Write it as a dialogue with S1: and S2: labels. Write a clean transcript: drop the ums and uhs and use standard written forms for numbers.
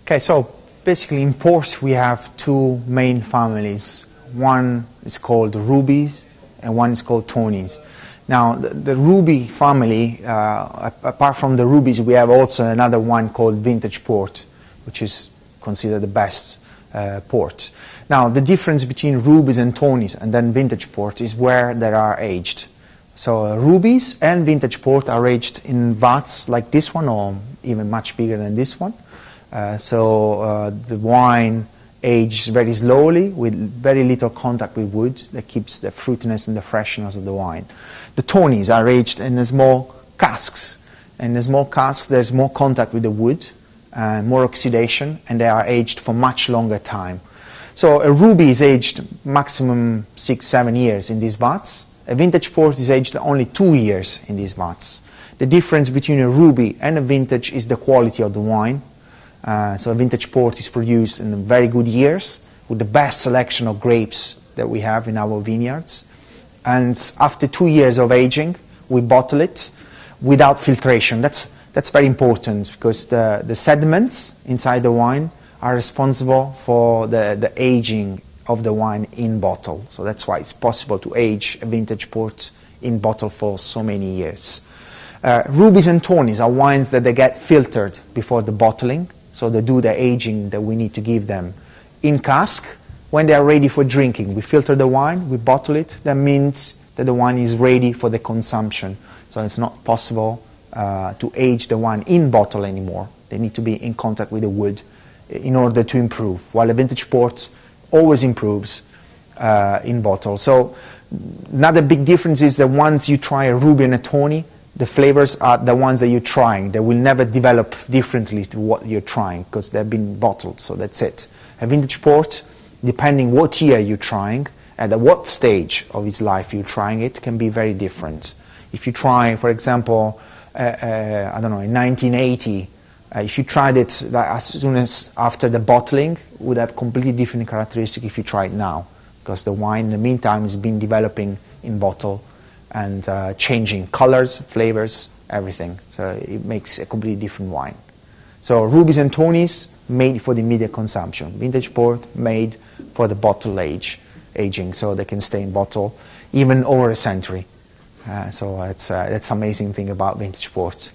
S1: Okay, so basically in ports we have two main families. One is called Rubies and one is called Tawnies. Now the Ruby family, apart from the Rubies, we have also another one called Vintage Port, which is considered the best port. Now the difference between Rubies and Tawnies and then Vintage Port is where they are aged. So Rubies and Vintage Port are aged in vats like this one, or even much bigger than this one. The wine ages very slowly with very little contact with wood that keeps the fruitiness and the freshness of the wine. The Tawnies are aged in small casks. In the small casks there's more contact with the wood, more oxidation, and they are aged for much longer time. So a Ruby is aged maximum 6-7 years in these vats. A Vintage Port is aged only 2 years in these vats. The difference between a Ruby and a Vintage is the quality of the wine. So a Vintage Port is produced in very good years with the best selection of grapes that we have in our vineyards. And after 2 years of aging, we bottle it without filtration. That's very important because the sediments inside the wine are responsible for the aging of the wine in bottle. So that's why it's possible to age a Vintage Port in bottle for so many years. Rubies and Tawnies are wines that they get filtered before the bottling. So they do the aging that we need to give them in cask. When they are ready for drinking, we filter the wine, we bottle it. That means that the wine is ready for the consumption. So it's not possible to age the wine in bottle anymore. They need to be in contact with the wood in order to improve, while a Vintage Port always improves in bottle. So another big difference is that once you try a Ruby and a Tawny, the flavors are the ones that you're trying. They will never develop differently to what you're trying because they've been bottled, so that's it. A Vintage Port, depending what year you're trying and at what stage of its life you're trying it, can be very different. If you try, for example, I don't know, in 1980, if you tried it as soon as after the bottling, it would have completely different characteristics if you try it now, because the wine in the meantime has been developing in bottle and changing colors, flavors, everything. So it makes a completely different wine. So Rubies and Tawnies made for the immediate consumption. Vintage Port made for the bottle aging, so they can stay in bottle even over a century. So that's amazing thing about Vintage Port.